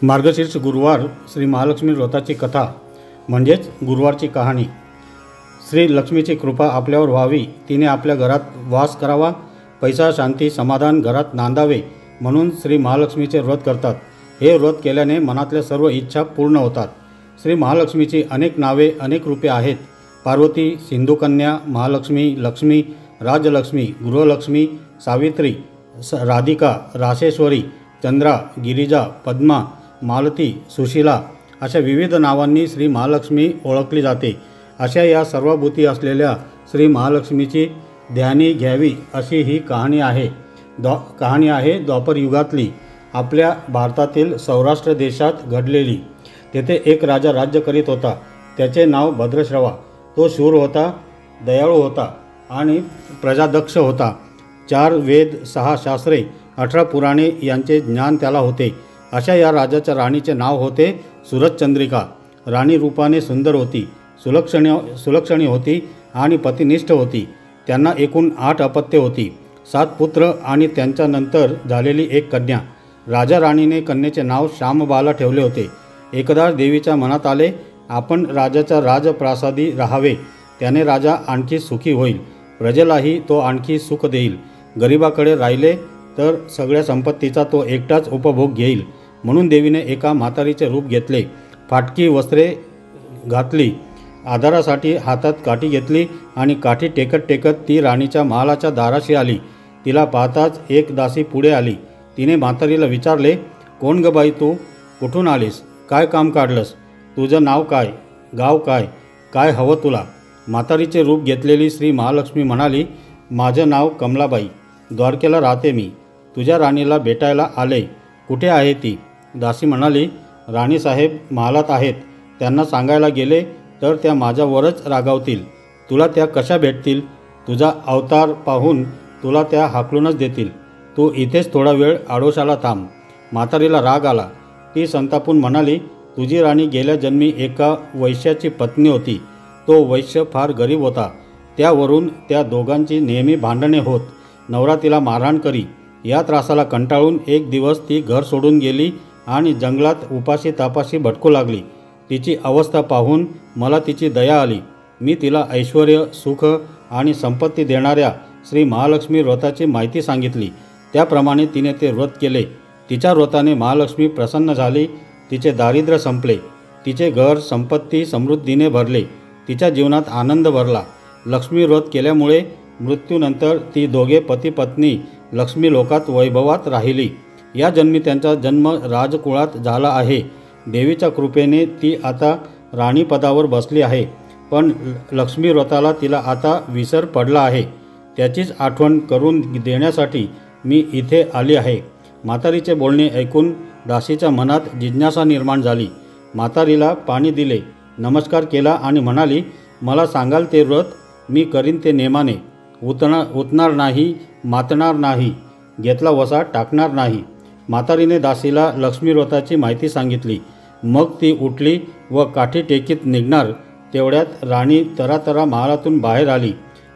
मार्गशीर्ष गुरुवार श्री महालक्ष्मी व्रताची कथा म्हणजेच गुरुवारची कहाणी। श्री लक्ष्मीची कृपा आपल्यावर व्हावी, तिने आपल्या घरात वास करावा, पैसा शांती समाधान घरात नांदावे म्हणून श्री महालक्ष्मीचे व्रत करतात। हे व्रत केल्याने मनातल्या सर्व इच्छा पूर्ण होतात। श्री महालक्ष्मीची अनेक नावे अनेक रूपे आहेत। पार्वती, सिंधुकन्या, महालक्ष्मी, लक्ष्मी, राजलक्ष्मी, गृहलक्ष्मी, सावित्री, राधिका, रासेश्वरी, चंद्रा, गिरिजा, पद्मा, मालती, सुशीला अशा विविध नावांनी श्री महालक्ष्मी ओळखली जाते। अशा या सर्वभूती असलेल्या श्री महालक्ष्मीची ध्यानी घ्यावी अशी ही कहाणी आहे द्वापर युगातली, आपल्या भारतातील सौराष्ट्र देशात घडलेली। तेथे एक राजा राज्य करीत होता। त्याचे नाव भद्रश्रवा। तो शूर होता, दयाळू होता आणि प्रजादक्ष होता। 4 वेद, 6 शास्त्रे, 18 पुराणे यांचे ज्ञान त्याला होते। अशा या राजाच्या राणीचे नाव होते सुरतचंद्रिका। राणी रूपाने सुंदर होती, सुलक्षणी होती आणि पतिनिष्ठ होती। त्यांना एकूण 8 अपत्ये होती, 7 पुत्र आणि त्यांच्यानंतर झालेली एक कन्या। राजा राणीने कन्येचे नाव श्यामबाला ठेवले होते। एकदा देवीच्या मनात आले, आपण राजाच्या राजप्रासादी राहावे, त्याने राजा आणखी सुखी होईल, प्रजेलाही तो आणखी सुख देईल। गरिबाकडे राहिले तर सगळ्या संपत्तीचा तो एकटाच उपभोग घेईल, म्हणून देवीने एका म्हातारीचे रूप घेतले, फाटकी वस्त्रे घातली, आधारासाठी हातात काठी घेतली आणि काठी टेकत टेकत ती राणीच्या महालाच्या दाराशी आली। तिला पाहताच एक दासी पुढे आली। तिने म्हातारीला विचारले, कोण ग बाई तू, कुठून आलीस, काय काम काढलंस, तुझं नाव काय, गाव काय, काय हवं तुला? म्हातारीचे रूप घेतलेली श्री महालक्ष्मी म्हणाली, माझं नाव कमलाबाई, द्वारकेला राहते मी, तुझ्या राणीला भेटायला आले, कुठे आहे ती? दासी म्हणाली, राणीसाहेब महालात आहेत, त्यांना सांगायला गेले तर त्या माझ्यावरच रागावतील, तुला त्या कशा भेटतील? तुझा अवतार पाहून तुला त्या हाकलूनच देतील, तू इथेच थोडा वेळ आडोशाला थांब। म्हातारीला राग आला। ती संतापून म्हणाली, तुझी राणी गेल्या जन्मी एका वैश्याची पत्नी होती, तो वैश्य फार गरीब होता, त्यावरून त्या दोघांची नेहमी भांडणे होत, नवरा तिला मारहाण करी। या त्रासाला कंटाळून एक दिवस ती घर सोडून गेली आणि जंगलात उपाशी तापाशी भटकू लागली। तिची अवस्था पाहून मला तिची दया आली। मी तिला ऐश्वर्य, सुख आणि संपत्ती देणाऱ्या श्री महालक्ष्मी व्रताची माहिती सांगितली। त्याप्रमाणे तिने ते व्रत केले। तिच्या व्रताने महालक्ष्मी प्रसन्न झाली, तिचे दारिद्र्य संपले, तिचे घर संपत्ती समृद्धीने भरले, तिच्या जीवनात आनंद भरला। लक्ष्मी व्रत केल्यामुळे मृत्यूनंतर ती दोघे पती पत्नी लक्ष्मी लोकात वैभवात राहिली। या जन्मी त्यांचा जन्म राजकुळात झाला आहे। देवीच्या कृपेने ती आता राणीपदावर बसली आहे, पण लक्ष्मी व्रताला तिला आता विसर पडला आहे। त्याचीच आठवण करून देण्यासाठी मी इथे आली आहे। म्हातारीचे बोलणे ऐकून दासीच्या मनात जिज्ञासा निर्माण झाली। म्हातारीला पाणी दिले, नमस्कार केला आणि म्हणाली, मला सांगाल ते व्रत, मी करीन ते नेमाने, उतणार नाही, मातणार नाही, घेतला वसा टाकणार नाही। म्हातारीने दासीला लक्ष्मी व्रताची माहिती सांगितली। मग ती उठली व काठी टेकीत निघणार तेवढ्यात राणी तरातरा महालातून बाहेर आली।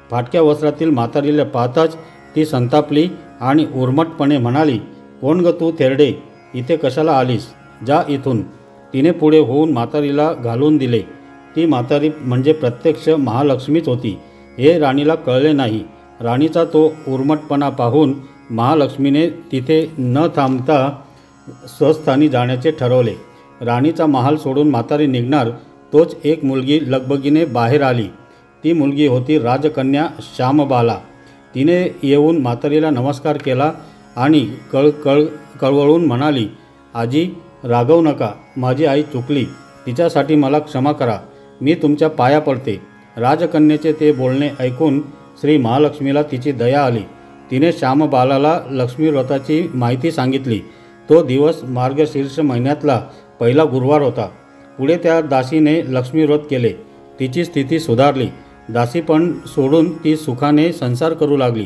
फाटक्या वस्त्रातील म्हातारीला पाहताच ती संतापली आणि उर्मटपणे म्हणाली, कोण ग तू थेरडे, इथे कशाला आलीस, जा इथून। तिने पुढे होऊन म्हातारीला घालून दिले। ती म्हातारी म्हणजे प्रत्यक्ष महालक्ष्मीच होती, हे राणीला कळले नाही। राणीचा तो उर्मटपणा पाहून महालक्ष्मीने तिथे न थांबता स्वस्थानी जाण्याचे ठरवले। राणीचा महाल सोडून म्हातारी निघणार तोच एक मुलगी लगबगीने बाहेर आली। ती मुलगी होती राजकन्या श्यामबाला। तिने येऊन म्हातारीला नमस्कार केला आणि कळवळून म्हणाली, आजी रागवू नका, माझी आई चुकली, तिच्यासाठी मला क्षमा करा, मी तुमच्या पाया पडते। राजकन्येचे ते बोलणे ऐकून श्री महालक्ष्मीला तिची दया आली। तिने श्यामबालाला लक्ष्मी व्रताची माहिती सांगितली। तो दिवस मार्गशीर्ष महिन्यातला पहिला गुरुवार होता। पुढे त्या दासीने लक्ष्मी व्रत केले, तिची स्थिती सुधारली। दासी पण सोडून ती सुखाने संसार करू लागली।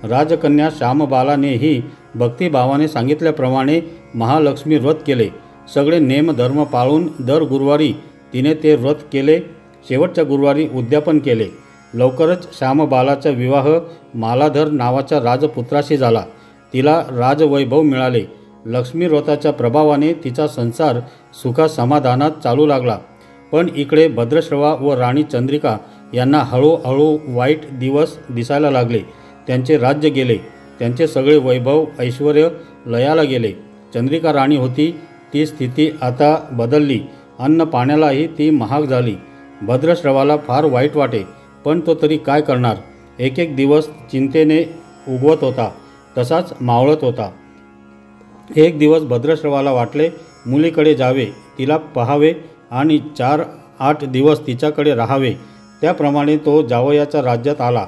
राजकन्या श्यामबालानेही भक्तिभावाने सांगितल्याप्रमाणे महालक्ष्मी व्रत केले। सगळे नेम धर्म पाळून दर गुरुवारी तिने ते व्रत केले। शेवटच्या गुरुवारी उद्यापन केले। लवकरच श्यामबालाचा विवाह मालाधर नावाच्या राजपुत्राशी झाला। तिला राजवैभव मिळाले। लक्ष्मी व्रताच्या प्रभावाने तिचा संसार सुखा समाधानात चालू लागला। पण इकडे भद्रश्रवा व राणी चंद्रिका यांना हळूहळू वाईट दिवस दिसायला लागले। त्यांचे राज्य गेले, त्यांचे सगळे वैभव ऐश्वर्य लयाला गेले। चंद्रिका राणी होती ती स्थिती आता बदलली, अन्न पाण्यालाही ती महाग झाली। भद्रश्रवाला फार वाईट वाटे, पण तो तरी काय करणार। एक एक दिवस चिंतेने उगवत होता, तसाच मावळत होता। एक दिवस भद्रश्रवाला वाटले मुलीकडे जावे, तिला पहावे आणि 4-8 दिवस तिच्याकडे राहावे। त्याप्रमाणे तो जावयाच्या राज्यात आला।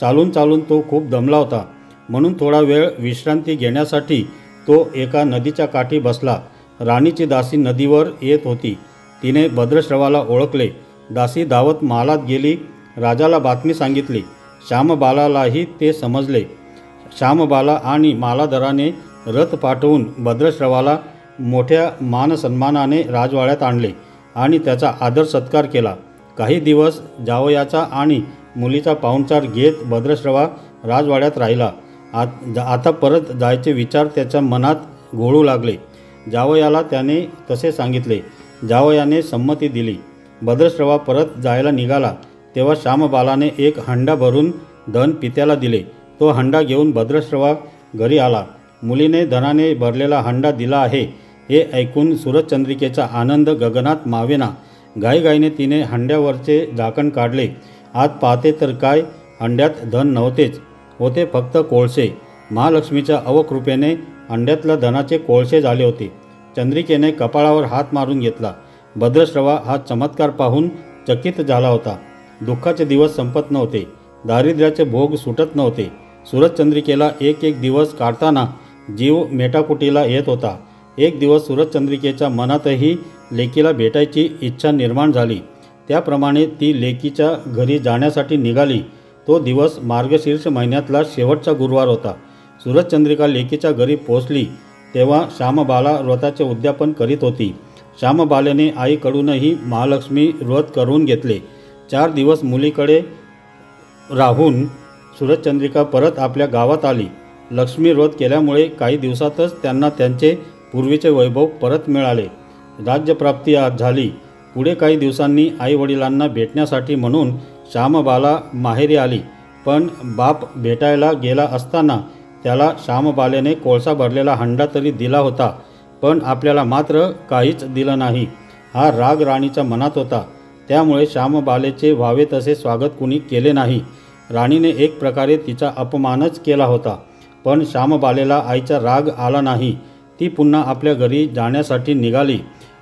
चालून चालून तो खूप दमला होता, म्हणून थोडा वेळ विश्रांती घेण्यासाठी तो एका नदीच्या काठी बसला। राणीची दासी नदीवर येत होती, तिने भद्रश्रवाला ओळखले। दासी धावत महालात गेली, राजाला बातमी सांगितली। श्यामबालालाही ते समजले। श्यामबाला आणि मालाधराने रथ पाठवून भद्रश्रवाला मोठ्या मानसन्मानाने राजवाड्यात आणले आणि त्याचा आदर सत्कार केला। काही दिवस जावयाचा आणि मुलीचा पाहुणचार घेत भद्रश्रवा राजवाड्यात राहिला। आता परत जायचे विचार त्याच्या मनात घोळू लागले। जावयाला त्याने तसे सांगितले। जावयाने संमती दिली। भद्रश्रवा परत जायला निघाला तेव्हा श्यामबालाने एक हंडा भरून धन पित्याला दिले। तो हंडा घेऊन भद्रश्रवा घरी आला। मुलीने धनाने भरलेला हंडा दिला आहे हे ऐकून सूरजचंद्रिकेचा आनंद गगनात मावेना। घाईघाईने तिने हंड्यावरचे झाकण काढले। आत पाहते तर काय, हंड्यात धन नव्हतेच, होते फक्त कोळसे। महालक्ष्मीच्या अवकृपेने हंड्यातल्या धनाचे कोळसे झाले होते। चंद्रिकेने कपाळावर हात मारून घेतला। भद्रश्रवा हा चमत्कार पाहून चकित झाला होता। दुःखाचे दिवस संपत नव्हते, दारिद्र्याचे भोग सुटत नव्हते। सूरजचंद्रिकेला एक एक दिवस काढताना जीव मेटाकुटीला येत होता। एक दिवस सूरजचंद्रिकेच्या मनातही लेकीला भेटायची इच्छा निर्माण झाली। त्याप्रमाणे ती लेकीच्या घरी जाण्यासाठी निघाली। तो दिवस मार्गशीर्ष महिन्यातला शेवटचा गुरुवार होता। सूरजचंद्रिका लेकीच्या घरी पोहोचली तेव्हा श्यामबाला व्रताचे उद्यापन करीत होती। श्यामबालेने आईकडूनही महालक्ष्मी व्रत करून घेतले। 4 दिवस मुलीकडे राहून सूरजचंद्रिका परत आपल्या गावात आली। लक्ष्मी व्रत केल्यामुळे काही दिवसातच त्यांना त्यांचे पूर्वीचे वैभव परत मिळाले। राज्यप्राप्ती झाली। पुढे काही दिवसांनी आईवडिलांना भेटण्यासाठी म्हणून श्यामबाला माहेरी आली। पण बाप भेटायला गेला असताना त्याला श्यामबालेने कोळसा भरलेला हंडा तरी दिला होता, पण आपल्याला मात्र काहीच दिलं नाही। हा राग राणीच्या मनात होता, त्यामुळे श्यामबालेचे व्हावे तसे स्वागत कुणी केले नाही। राणीने एक प्रकारे तिचा अपमानच केला होता, पण श्यामबालेला आईचा राग आला नाही। ती पुन्हा आपल्या घरी जाण्यासाठी निघाली।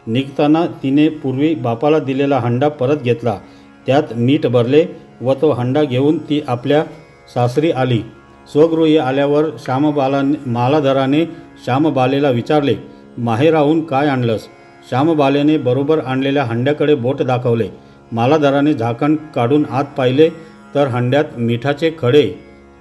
निघताना तिने पूर्वी बापाला दिलेला हंडा परत घेतला, त्यात मीठ भरले व तो हंडा घेऊन ती आपल्या सासरी आली। स्वगृही आल्यावर मालाधराने श्यामबालेला विचारले, माहेराहून काय आणलंस? श्यामबालेने बरोबर आणलेल्या हंड्याकडे बोट दाखवले। मालाधराने झाकण काढून आत पाहिले तर हंड्यात मिठाचे खडे।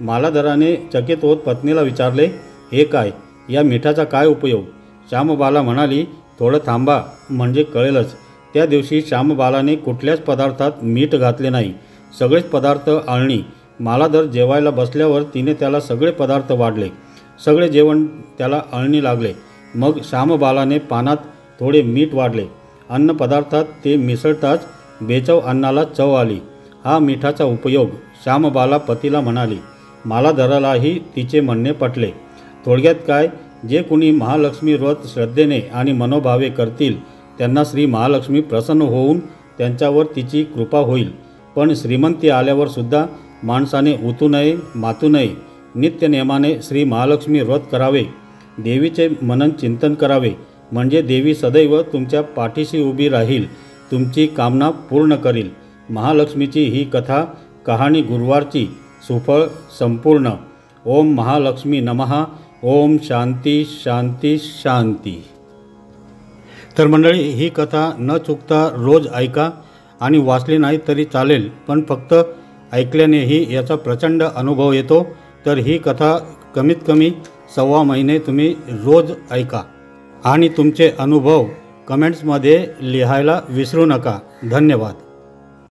मालाधराने चकित होत पत्नीला विचारले, हे काय? या मिठाचा काय उपयोग? श्यामबाला म्हणाली, थोडं थांबा म्हणजे कळेलच। त्या दिवशी श्यामबालाने कुठल्याच पदार्थात मीठ घातले नाही, सगळेच पदार्थ आळणी। मालाधर जेवायला बसल्यावर तिने त्याला सगळे पदार्थ वाढले, सगळे जेवण त्याला आळणी लागले। मग श्यामबालाने पानात थोडे मीठ वाढले। अन्न पदार्थात ते मिसळताच बेचव अन्नाला चव आली। हा मिठाचा उपयोग, श्यामबाला पतीला म्हणाली। मालाधरालाही तिचे म्हणणे पटले। थोडक्यात काय, जे कुणी महालक्ष्मी व्रत श्रद्धेने आणि मनोभावे करतील त्यांना श्री महालक्ष्मी प्रसन्न होऊन त्यांच्यावर तिची कृपा होईल। पण श्रीमंती आल्यावर सुद्धा माणसाने उतू नये, मातू नये। नित्यनेमाने श्री महालक्ष्मी व्रत करावे, देवीचे मनन चिंतन करावे, म्हणजे देवी सदैव तुमच्या पाठीशी उभी राहील, तुमची कामना पूर्ण करील। महालक्ष्मीची ही कथा कहाणी गुरुवारची सुफळ संपूर्ण। ओम महालक्ष्मी नमः। ओम शांती शांती शांती। तर मंडळी, ही कथा न चुकता रोज ऐका आणि वाचली नाही तरी चालेल, पण फक्त ऐकल्यानेही याचा प्रचंड अनुभव येतो। तर ही कथा कमीत कमी 1.25 महिने तुम्ही रोज ऐका आणि तुमचे अनुभव कमेंट्समध्ये लिहायला विसरू नका। धन्यवाद।